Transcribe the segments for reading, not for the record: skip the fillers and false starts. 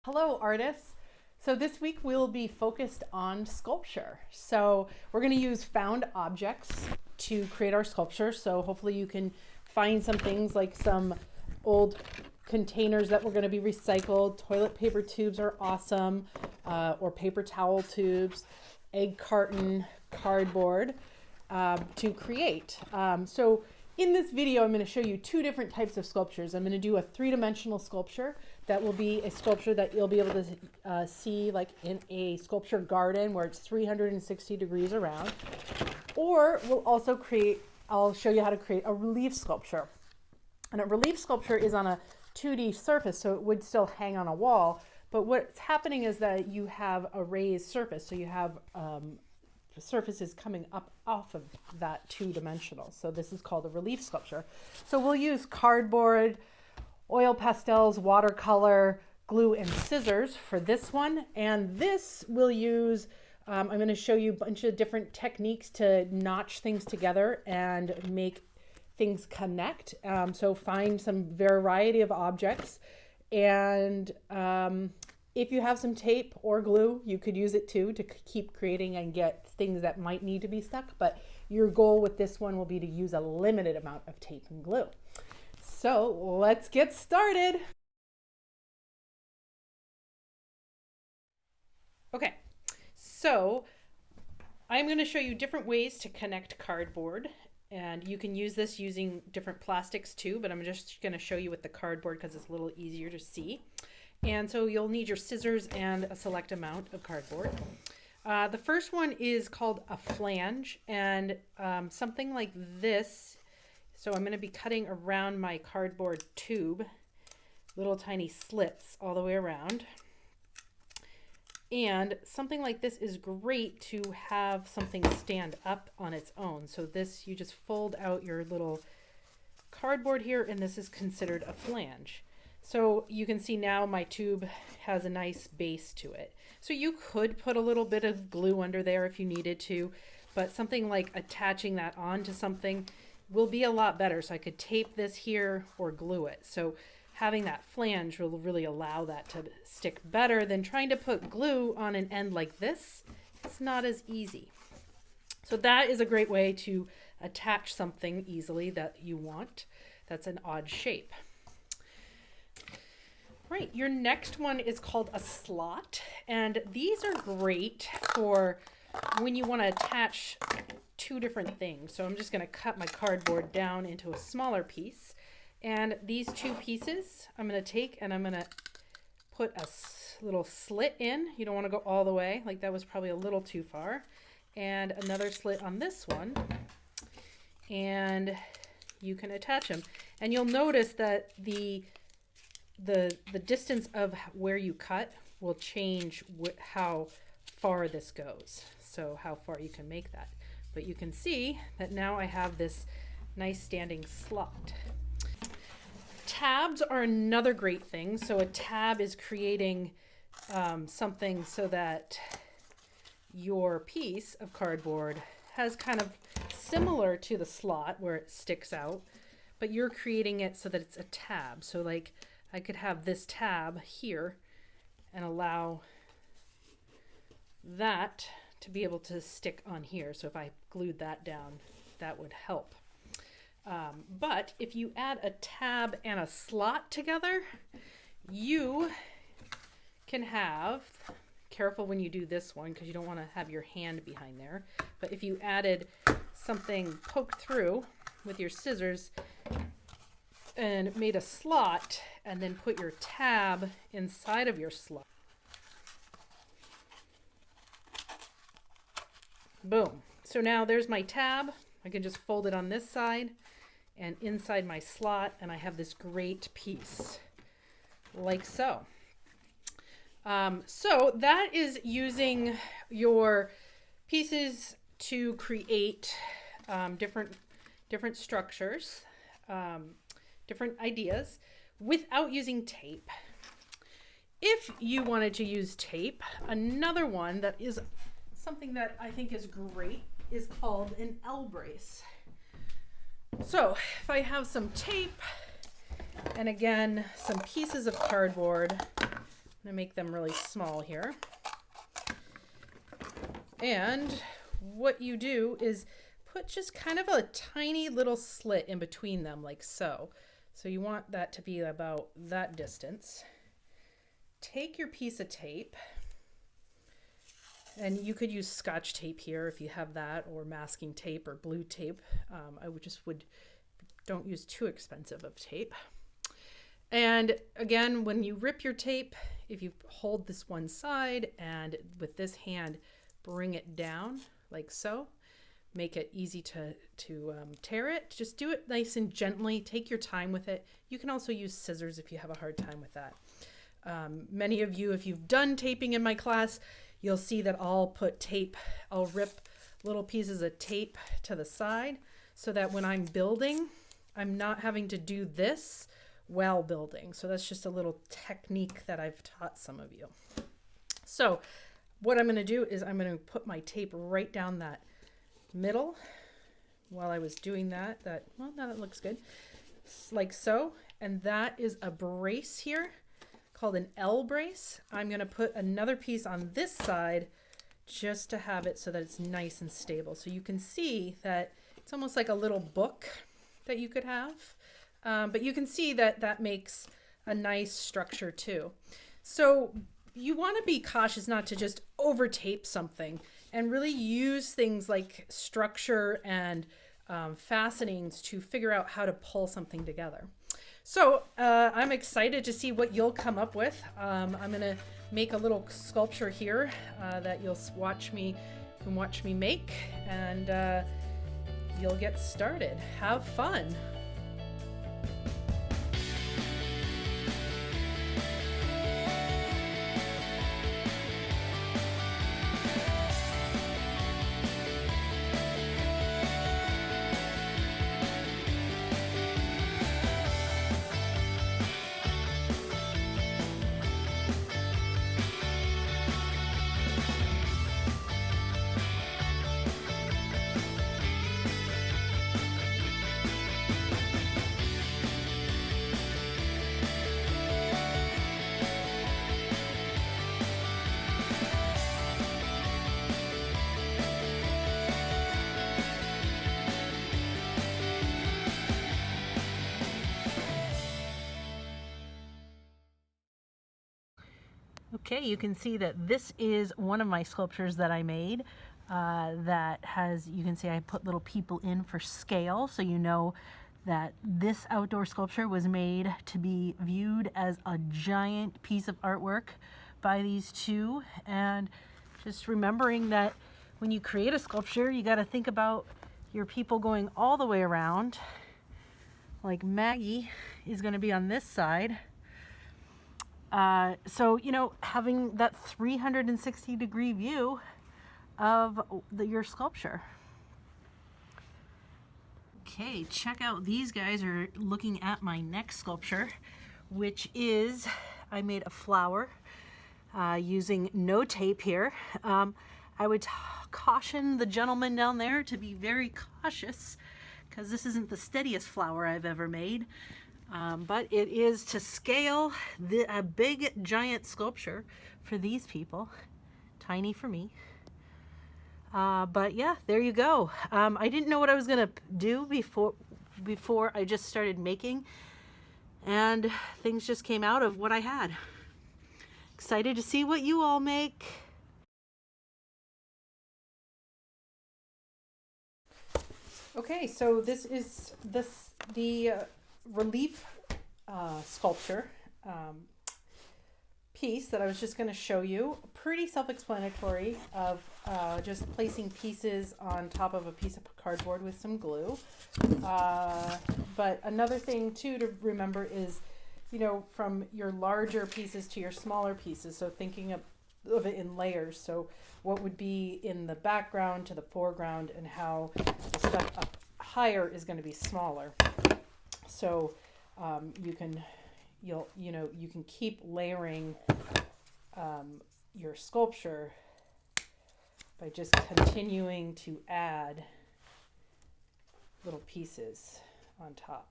Hello artists. So this week we'll be focused on sculpture. So we're going to use found objects to create our sculpture. So hopefully you can find some things like some old containers that were going to be recycled. Toilet paper tubes are awesome, or paper towel tubes, egg carton, cardboard to create. So in this video, I'm going to show you two different types of sculptures. I'm going to do a three-dimensional sculpture that will be a sculpture that you'll be able to see like in a sculpture garden where it's 360 degrees around. Or we'll also I'll show you how to create a relief sculpture. And a relief sculpture is on a 2D surface, so it would still hang on a wall. But what's happening is that you have a raised surface, so you have surfaces coming up off of that two-dimensional. So this is called a relief sculpture. So we'll use cardboard, oil pastels, watercolor, glue, and scissors for this one. And this we'll use, I'm going to show you a bunch of different techniques to notch things together and make things connect. So find some variety of objects. And if you have some tape or glue, you could use it too to keep creating and get things that might need to be stuck. But your goal with this one will be to use a limited amount of tape and glue. So let's get started. Okay, so I'm going to show you different ways to connect cardboard. And you can use this using different plastics too, but I'm just going to show you with the cardboard because it's a little easier to see. And so you'll need your scissors and a select amount of cardboard. The first one is called a flange, and something like this. So I'm going to be cutting around my cardboard tube, little tiny slits all the way around. And something like this is great to have something stand up on its own. So this, you just fold out your little cardboard here, and this is considered a flange. So you can see now my tube has a nice base to it. So you could put a little bit of glue under there if you needed to, but something like attaching that onto something will be a lot better. So I could tape this here or glue it. So having that flange will really allow that to stick better than trying to put glue on an end like this. It's not as easy. So that is a great way to attach something easily that you want. That's an odd shape. Right, your next one is called a slot, and these are great for when you want to attach two different things. So I'm just going to cut my cardboard down into a smaller piece, and these two pieces I'm going to take and I'm going to put a little slit in. You don't want to go all the way, like that was probably a little too far, and another slit on this one, and you can attach them. And you'll notice that the distance of where you cut will change how far this goes. So how far you can make that. But you can see that now I have this nice standing slot. Tabs are another great thing. So a tab is creating something so that your piece of cardboard has kind of similar to the slot where it sticks out, but you're creating it so that it's a tab. So like I could have this tab here and allow that to be able to stick on here. So if I glued that down, that would help. But if you add a tab and a slot together, you can have, careful when you do this one because you don't want to have your hand behind there, but if you added something poked through with your scissors and made a slot and then put your tab inside of your slot. Boom. So now there's my tab. I can just fold it on this side and inside my slot, and I have this great piece like so. So that is using your pieces to create different structures, different ideas without using tape. If you wanted to use tape, another one that is something that I think is great is called an L brace. So if I have some tape and again some pieces of cardboard, going to make them really small here. And what you do is put just kind of a tiny little slit in between them, like so. So you want that to be about that distance. Take your piece of tape, and you could use Scotch tape here if you have that, or masking tape or blue tape. Don't use too expensive of tape. And again, when you rip your tape, if you hold this one side and with this hand bring it down like so, make it easy to tear it. Just do it nice and gently. Take your time with it. You can also use scissors if you have a hard time with that. Many of you, if you've done taping in my class, you'll see that I'll rip little pieces of tape to the side so that when I'm building, I'm not having to do this while building. So that's just a little technique that I've taught some of you. So what I'm going to do is I'm going to put my tape right down that middle. While I was doing that, well, now that looks good, like so. And that is a brace here called an L brace. I'm going to put another piece on this side just to have it so that it's nice and stable. So you can see that it's almost like a little book that you could have, but you can see that that makes a nice structure too. So you want to be cautious not to just over tape something, and really use things like structure and fastenings to figure out how to pull something together. So I'm excited to see what you'll come up with. I'm going to make a little sculpture here that you can watch me make, and you'll get started. Have fun. Okay, you can see that this is one of my sculptures that I made that has, you can see I put little people in for scale, so you know that this outdoor sculpture was made to be viewed as a giant piece of artwork by these two. And just remembering that when you create a sculpture, you got to think about your people going all the way around. Like Maggie is going to be on this side. So, you know, having that 360-degree view of your sculpture. Okay, check out, these guys are looking at my next sculpture, which is, I made a flower using no tape here. I would caution the gentleman down there to be very cautious, because this isn't the steadiest flower I've ever made. But it is to scale a big giant sculpture for these people, tiny for me. But yeah, there you go. I didn't know what I was gonna do before I just started making, and things just came out of what I had. Excited to see what you all make. Okay, so this is the relief sculpture piece that I was just going to show you. Pretty self-explanatory of just placing pieces on top of a piece of cardboard with some glue. But another thing too to remember is, you know, from your larger pieces to your smaller pieces. So thinking of it in layers. So what would be in the background to the foreground, and how the stuff up higher is going to be smaller. So you can keep layering your sculpture by just continuing to add little pieces on top.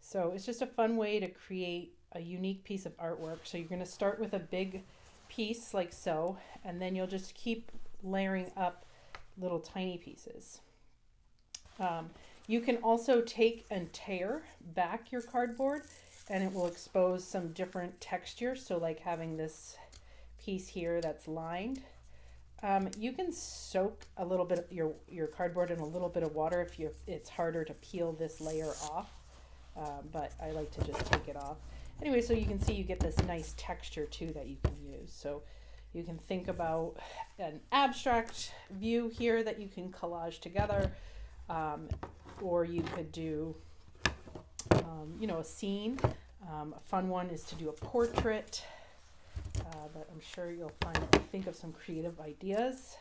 So it's just a fun way to create a unique piece of artwork. So you're going to start with a big piece like so, and then you'll just keep layering up little tiny pieces. You can also take and tear back your cardboard, and it will expose some different textures. So like having this piece here that's lined. You can soak a little bit of your cardboard in a little bit of water if it's harder to peel this layer off, but I like to just take it off. Anyway, so you can see you get this nice texture too that you can use. So you can think about an abstract view here that you can collage together, or you could do, a scene. A fun one is to do a portrait, but I'm sure you'll think of some creative ideas.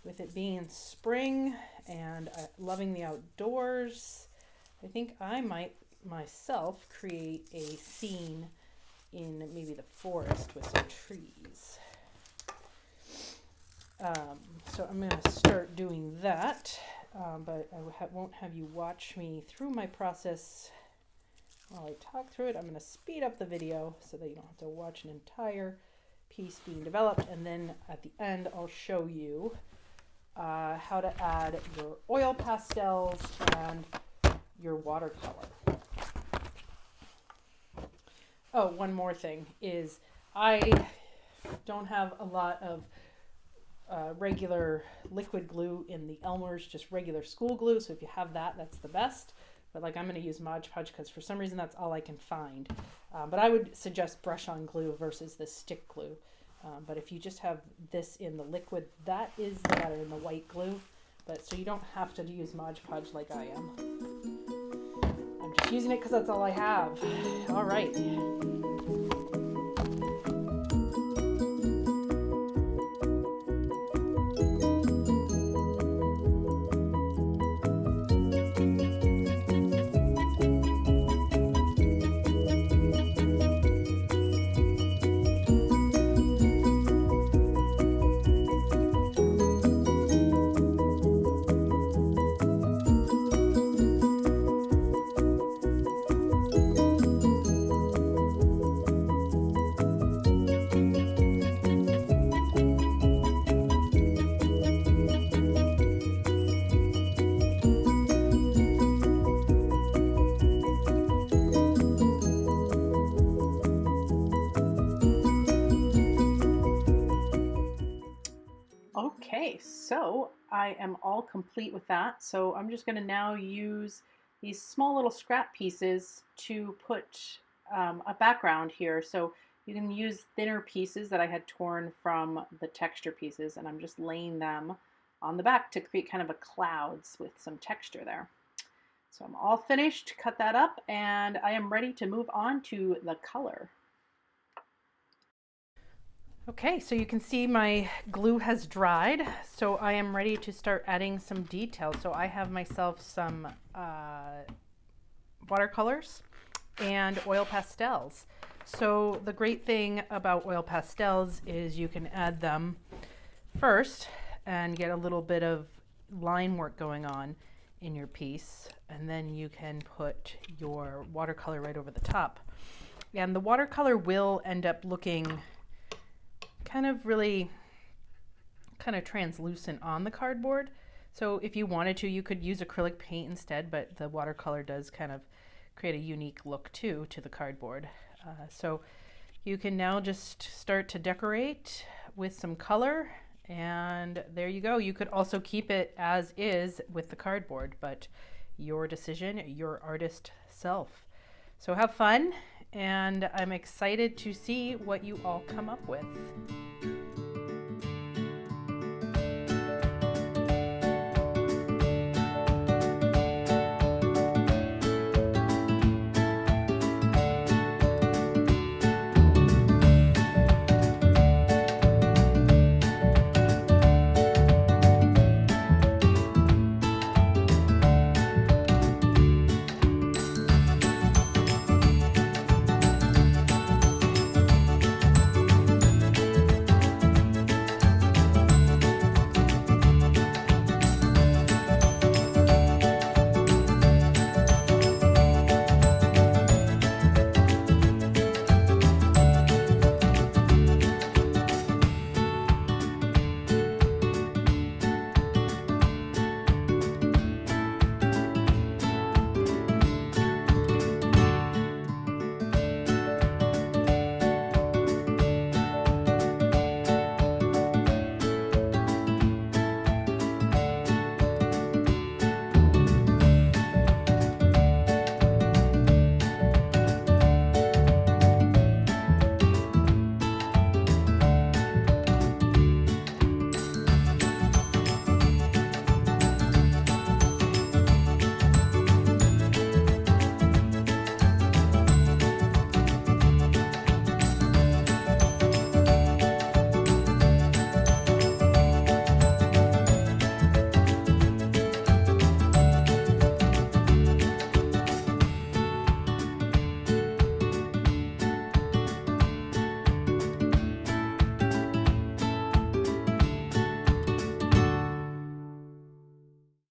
With it being spring and loving the outdoors, I think I might myself create a scene in maybe the forest with some trees. So I'm going to start doing that, but I won't have you watch me through my process while I talk through it. I'm going to speed up the video so that you don't have to watch an entire piece being developed, and then at the end I'll show you how to add your oil pastels and your watercolor. Oh, one more thing is I don't have a lot of regular liquid glue in the Elmer's, just regular school glue. So if you have that, that's the best. But like I'm going to use Mod Podge because for some reason that's all I can find. But I would suggest brush-on glue versus the stick glue. But if you just have this in the liquid, that is better in the white glue. But so you don't have to use Mod Podge like I am. I'm just using it because that's all I have. All right. Okay, so I am all complete with that. So I'm just going to now use these small little scrap pieces to put a background here. So you can use thinner pieces that I had torn from the texture pieces, and I'm just laying them on the back to create kind of a clouds with some texture there. So I'm all finished, cut that up, and I am ready to move on to the color. Okay, so you can see my glue has dried, so I am ready to start adding some detail. So I have myself some watercolors and oil pastels. So the great thing about oil pastels is you can add them first and get a little bit of line work going on in your piece, and then you can put your watercolor right over the top. And the watercolor will end up looking kind of translucent on the cardboard. So if you wanted to, you could use acrylic paint instead, but the watercolor does kind of create a unique look too to the cardboard. So you can now just start to decorate with some color, and there you go. You could also keep it as is with the cardboard, but your decision, your artist self. So have fun, and I'm excited to see what you all come up with.